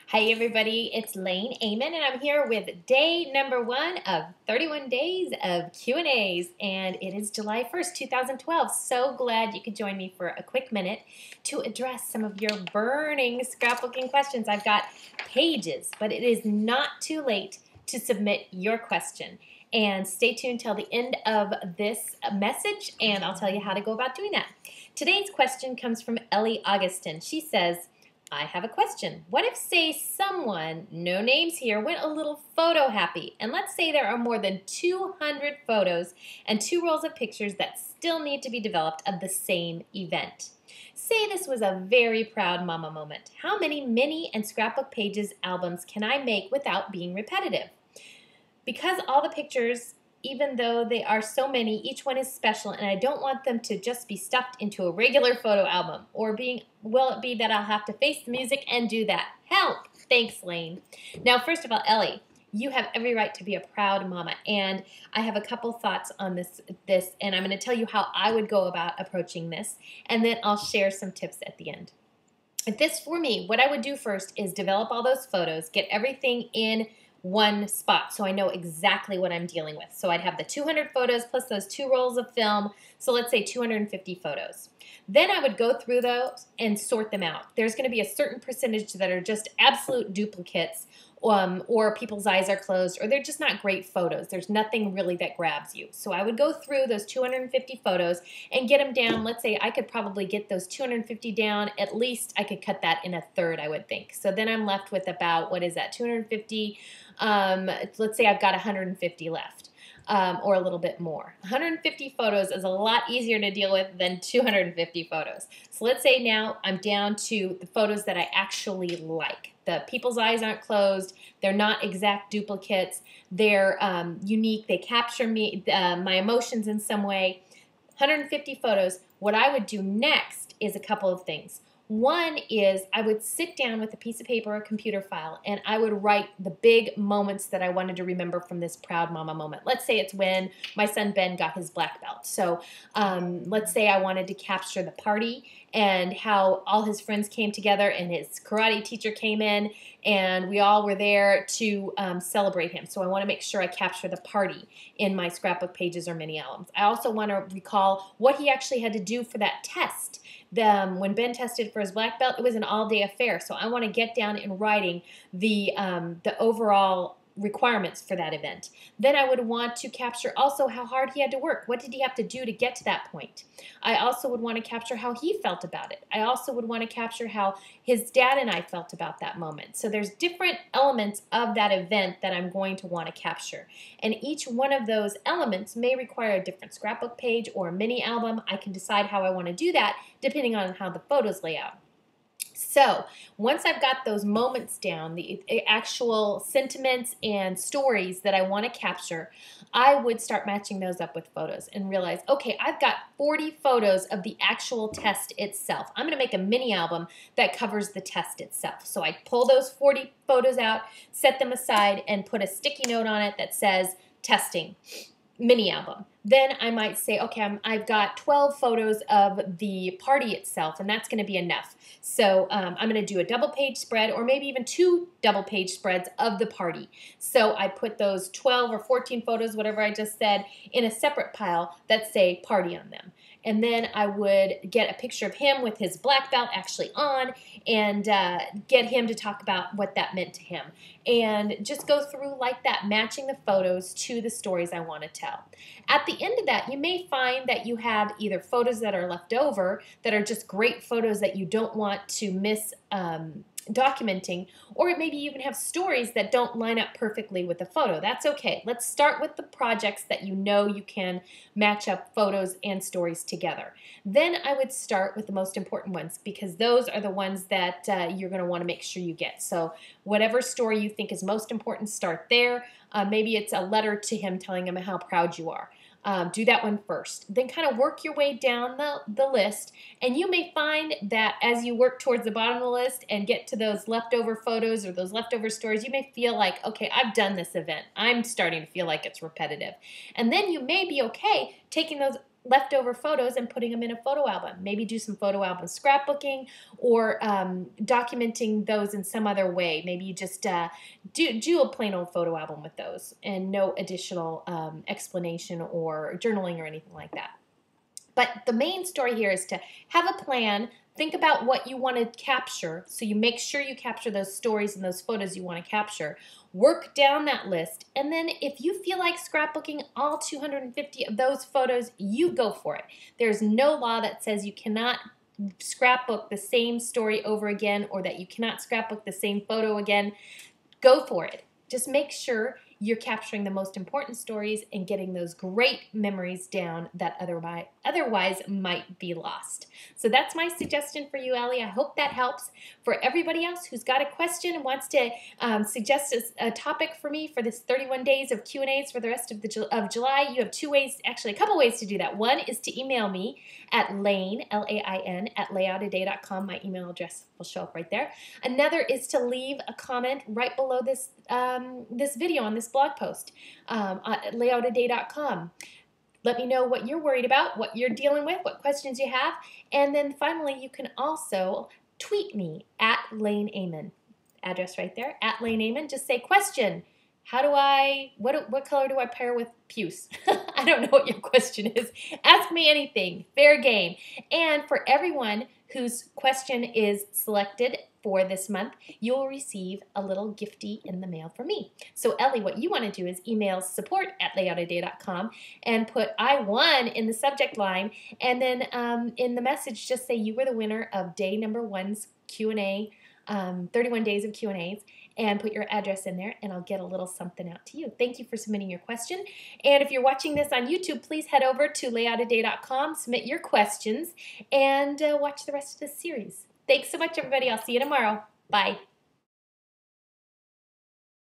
Hi everybody, it's Lain, Ehmann, and I'm here with day number 1 of 31 days of Q&As, and it is July 1st, 2012. So glad you could join me for a quick minute to address some of your burning scrapbooking questions. I've got pages, but it is not too late to submit your question. And stay tuned till the end of this message, and I'll tell you how to go about doing that. Today's question comes from Ellie Augustin. She says, I have a question. What if, say, someone, no names here, went a little photo happy, and let's say there are more than 200 photos and 2 rolls of pictures that still need to be developed of the same event. Say this was a very proud mama moment. How many mini and scrapbook pages albums can I make without being repetitive? Because all the pictures, even though they are so many, each one is special, and I don't want them to just be stuffed into a regular photo album. Or will it be that I'll have to face the music and do that? Help! Thanks, Lain. Now, first of all, Ellie, you have every right to be a proud mama, and I have a couple thoughts on this, and I'm going to tell you how I would go about approaching this, and then I'll share some tips at the end. For me, what I would do first is develop all those photos, get everything in one spot so I know exactly what I'm dealing with. So I'd have the 200 photos plus those 2 rolls of film, so let's say 250 photos. Then I would go through those and sort them out. There's going to be a certain percentage that are just absolute duplicates, or people's eyes are closed, or they're just not great photos. There's nothing really that grabs you. So I would go through those 250 photos and get them down. Let's say I could probably get those 250 down. At least I could cut that in a third, I would think. So then I'm left with about, what is that, 250? Let's say I've got 150 left. Or a little bit more. 150 photos is a lot easier to deal with than 250 photos. So let's say now I'm down to the photos that I actually like. The people's eyes aren't closed. They're not exact duplicates. They're unique. They capture my emotions in some way. 150 photos. What I would do next is a couple of things. One is I would sit down with a piece of paper or a computer file, and I would write the big moments that I wanted to remember from this proud mama moment. Let's say it's when my son Ben got his black belt. So let's say I wanted to capture the party and how all his friends came together and his karate teacher came in and we all were there to celebrate him. So I want to make sure I capture the party in my scrapbook pages or mini albums. I also want to recall what he actually had to do for that test. When Ben tested for his black belt, it was an all-day affair. So I want to get down in writing the overall requirements for that event. Then I would want to capture also how hard he had to work. What did he have to do to get to that point? I also would want to capture how he felt about it. I also would want to capture how his dad and I felt about that moment. So there's different elements of that event that I'm going to want to capture. And each one of those elements may require a different scrapbook page or a mini album. I can decide how I want to do that depending on how the photos lay out. So once I've got those moments down, the actual sentiments and stories that I want to capture, I would start matching those up with photos and realize, okay, I've got 40 photos of the actual test itself. I'm going to make a mini album that covers the test itself. So I pull those 40 photos out, set them aside, and put a sticky note on it that says testing. Mini album. Then I might say, okay, I've got 12 photos of the party itself, and that's going to be enough. So I'm going to do a double page spread, or maybe even 2 double page spreads of the party. So I put those 12 or 14 photos, whatever I just said, in a separate pile that say party on them. And then I would get a picture of him with his black belt actually on and get him to talk about what that meant to him. And just go through like that, matching the photos to the stories I want to tell. At the end of that, you may find that you have either photos that are left over that are just great photos that you don't want to miss documenting, or maybe you even have stories that don't line up perfectly with the photo. That's okay. Let's start with the projects that you know you can match up photos and stories together. Then I would start with the most important ones, because those are the ones that you're going to want to make sure you get. So whatever story you think is most important, start there. Maybe it's a letter to him telling him how proud you are. Do that one first. Then kind of work your way down the list, and you may find that as you work towards the bottom of the list and get to those leftover photos or those leftover stories, you may feel like, okay, I've done this event. I'm starting to feel like it's repetitive. And then you may be okay taking those leftover photos and putting them in a photo album. Maybe do some photo album scrapbooking or documenting those in some other way. Maybe you just do a plain old photo album with those and no additional explanation or journaling or anything like that. But the main story here is to have a plan. Think about what you want to capture, so you make sure you capture those stories and those photos you want to capture. Work down that list, and then if you feel like scrapbooking all 250 of those photos, you go for it. There's no law that says you cannot scrapbook the same story over again or that you cannot scrapbook the same photo again. Go for it. Just make sure you're capturing the most important stories and getting those great memories down that otherwise might be lost. So that's my suggestion for you, Ellie. I hope that helps. For everybody else who's got a question and wants to suggest a topic for me for this 31 days of Q&As for the rest of July, you have two ways, actually a couple ways to do that. One is to email me at Lain, L-A-I-N, at layoutaday.com. My email address will show up right there. Another is to leave a comment right below this this video on this blog post at layoutaday.com. Let me know what you're worried about, what you're dealing with, what questions you have, and then finally you can also tweet me at Lain Ehmann. Address right there, at Lain Ehmann. Just say question. What color do I pair with puce? I don't know what your question is. Ask me anything. Fair game. And for everyone whose question is selected for this month, you'll receive a little gifty in the mail from me. So Ellie, what you want to do is email support@layoutaday.com and put I won in the subject line, and then in the message just say you were the winner of day number 1's Q&A, 31 days of Q&As, and put your address in there, and I'll get a little something out to you. Thank you for submitting your question. And if you're watching this on YouTube, please head over to layoutaday.com, submit your questions, and watch the rest of this series. Thanks so much, everybody. I'll see you tomorrow. Bye.